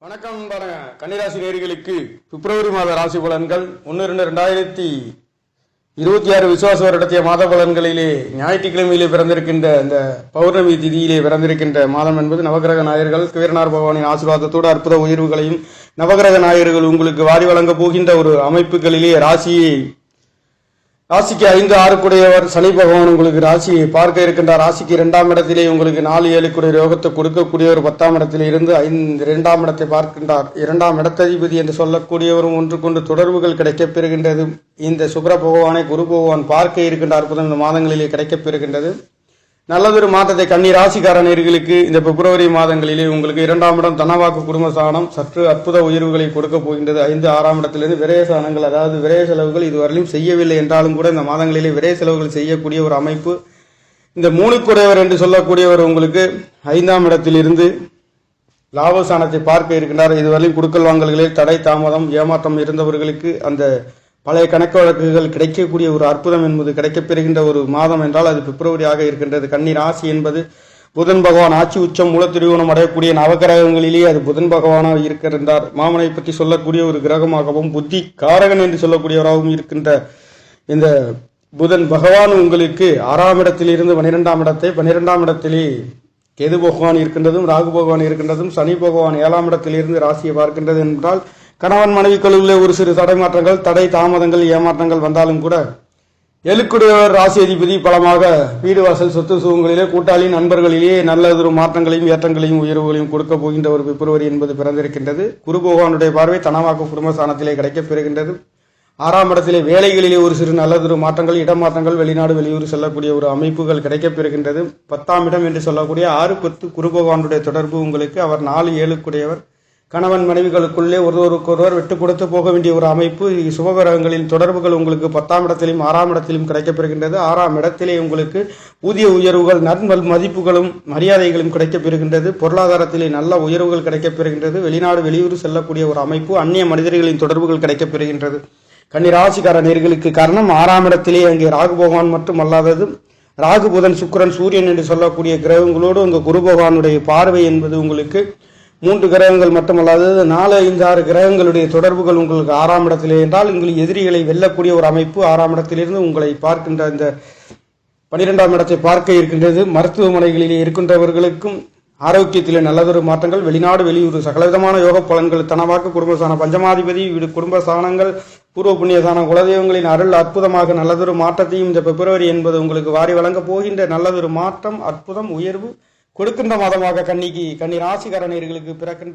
வணக்கம் பாருங்க. கன்னிராசி நேயர்களுக்கு பிப்ரவரி மாத ராசி பலன்கள் 1-2-2026 விசுவாச வருடத்திய மாத பலன்களிலே ஞாயிற்றுக்கிழமையிலே பிறந்திருக்கின்ற இந்த பௌர்ணமி திதியிலே பிறந்திருக்கின்ற மாதம் என்பது நவகிரக நாயர்கள் வீரனார் பகவானின் ஆசீர்வாதத்தோடு அற்புத உயர்வுகளையும் நவகிரக நாயர்கள் உங்களுக்கு வாரி வழங்க போகின்ற ஒரு அமைப்புகளிலே ராசிக்கு 5-6 கூடையவர் சனி பகவான் உங்களுக்கு ராசியை பார்க்க இருக்கின்றார். ராசிக்கு 2ஆம் இடத்திலே உங்களுக்கு 4-7 கூடிய யோகத்தை கொடுக்கக்கூடியவர் 10ஆம் இடத்திலே இருந்து 2ஆம் இடத்தை பார்க்கின்றார். 2ஆம் இடத்ததிபதி என்று சொல்லக்கூடியவரும் ஒன்றுக்கொண்டு தொடர்புகள் கிடைக்கப் பெறுகின்றது. இந்த சுக்கிர பகவானை குரு பகவான் பார்க்க இருக்கின்ற அற்புதம் இந்த மாதங்களிலே கிடைக்கப் பெறுகின்றது. நல்லதொரு மாற்றத்தை கன்னி ராசிக்காரர்களுக்கு இந்த பிப்ரவரி மாதங்களிலே உங்களுக்கு 2ஆம் இடம் தனவாக்கு குடும்பஸ்தானம் சற்று அற்புத உயர்வுகளை கொடுக்க போகின்றது. 5-6ஆம் இடத்திலிருந்து விரய ஸ்தானங்கள், அதாவது விரய செலவுகள் இதுவரையிலும் செய்யவில்லை என்றாலும் கூட இந்த மாதங்களிலே விரய செலவுகள் செய்யக்கூடிய ஒரு அமைப்பு. இந்த 3 கூடையவர் என்று சொல்லக்கூடியவர் உங்களுக்கு 5ஆம் இடத்திலிருந்து லாபஸ்தானத்தை பார்க்க இருக்கின்றார். இதுவரையிலும் குடுக்கல் வாங்கல்களில் தடை தாமதம் ஏமாற்றம் இருந்தவர்களுக்கு அந்த பழைய கணக்கு வழக்குகள் கிடைக்கக்கூடிய ஒரு அற்புதம் என்பது கிடைக்கப்பெறுகின்ற ஒரு மாதம் என்றால் அது பிப்ரவரியாக இருக்கின்றது. கன்னி ராசி என்பது புதன் பகவான் ஆட்சி உச்சம் மூலத்திருவோணம் அடையக்கூடிய நவகிரகங்களிலேயே அது புதன் பகவானாக இருக்கின்றார். மாமனை பற்றி சொல்லக்கூடிய ஒரு கிரகமாகவும் புத்தி காரகன் என்று சொல்லக்கூடியவராகவும் இருக்கின்ற இந்த புதன் பகவான் உங்களுக்கு 6ஆம் இடத்திலிருந்து 12ஆம் இடத்தை 12ஆம் இடத்திலே கேது பகவான் இருக்கின்றதும் ராகு பகவான் இருக்கின்றதும் சனி பகவான் 7ஆம் இடத்திலிருந்து ராசியை பார்க்கின்றது என்றால் கணவன் மனைவிக்குள்ளே ஒரு சிறு தடைமாற்றங்கள் தடை தாமதங்கள் ஏமாற்றங்கள் வந்தாலும் கூட 7 ராசி அதிபதி பலமாக வீடு வாசல் சொத்து சுகங்களிலே கூட்டாளி நண்பர்களிலே நல்லதொரு மாற்றங்களையும் ஏற்றங்களையும் உயர்வுகளையும் கொடுக்க போகின்ற ஒரு பிப்ரவரி என்பது பிறந்திருக்கின்றது. குரு பகவானுடைய பார்வை தனவாக்கு குடும்பஸ்தானத்திலே கிடைக்கப் பெறுகின்றது. 6ஆம் இடத்திலே வேலைகளிலே ஒரு சிறு நல்லதொரு மாற்றங்கள் இடமாற்றங்கள் வெளிநாடு வெளியூர் செல்லக்கூடிய ஒரு அமைப்புகள் கிடைக்கப் பெறுகின்றது. 10ஆம் இடம் என்று சொல்லக்கூடிய 6-10 குரு பகவானுடைய தொடர்பு உங்களுக்கு அவர் 4-7 கூடியவர் கணவன் மனைவிகளுக்குள்ளே ஒருவருக்கொருவர் விட்டு கொடுத்து போக வேண்டிய ஒரு அமைப்பு. சுபகிரகங்களின் தொடர்புகள் உங்களுக்கு 10ஆம் இடத்திலும் 6ஆம் இடத்திலும் கிடைக்கப்பெறுகின்றது. 6ஆம் இடத்திலே உங்களுக்கு ஊதிய உயர்வுகள் நன்மல் மதிப்புகளும் மரியாதைகளும் கிடைக்கப்பெறுகின்றது. பொருளாதாரத்திலே நல்ல உயர்வுகள் கிடைக்கப்பெறுகின்றது. வெளிநாடு வெளியூர் செல்லக்கூடிய ஒரு அமைப்பு அந்நிய மனிதர்களின் தொடர்புகள் கிடைக்கப்பெறுகின்றது. கன்னி ராசிக்கார நேயர்களுக்கு காரணம் 6ஆம் இடத்திலே அங்கே ராகு பகவான் மட்டும் அல்லாதது ராகு புதன் சுக்கிரன் சூரியன் என்று சொல்லக்கூடிய கிரகங்களோடு உங்கள் குரு பகவானுடைய பார்வை என்பது உங்களுக்கு 3 கிரகங்கள் மட்டுமல்லாதது 4-5-6 கிரகங்களுடைய தொடர்புகள் உங்களுக்கு 6ஆம் இடத்திலே என்றால் உங்களுக்கு எதிரிகளை வெல்லக்கூடிய ஒரு அமைப்பு. 6ஆம் இடத்திலிருந்து உங்களை பார்க்கின்ற இந்த 12ஆம் இடத்தை பார்க்க இருக்கின்றது. மருத்துவமனைகளிலே இருக்கின்றவர்களுக்கும் ஆரோக்கியத்திலே நல்லதொரு மாற்றங்கள் வெளிநாடு வெளியூர் சகலவிதமான யோக பலன்கள் தனவாக்கு குடும்பஸ்தானம் பஞ்சமாதிபதி வீடு குடும்பஸ்தானங்கள் பூர்வ புண்ணியஸ்தானம் குலதெய்வங்களின் அருள் அற்புதமாக நல்லதொரு மாற்றத்தையும் இந்த பிப்ரவரி என்பது உங்களுக்கு வாரி வழங்க போகின்ற நல்லதொரு மாற்றம் அற்புதம் உயர்வு கொடுக்கின்ற மாதமாக கன்னி ராசிக்கார நேயர்களுக்கு பிறக்கின்ற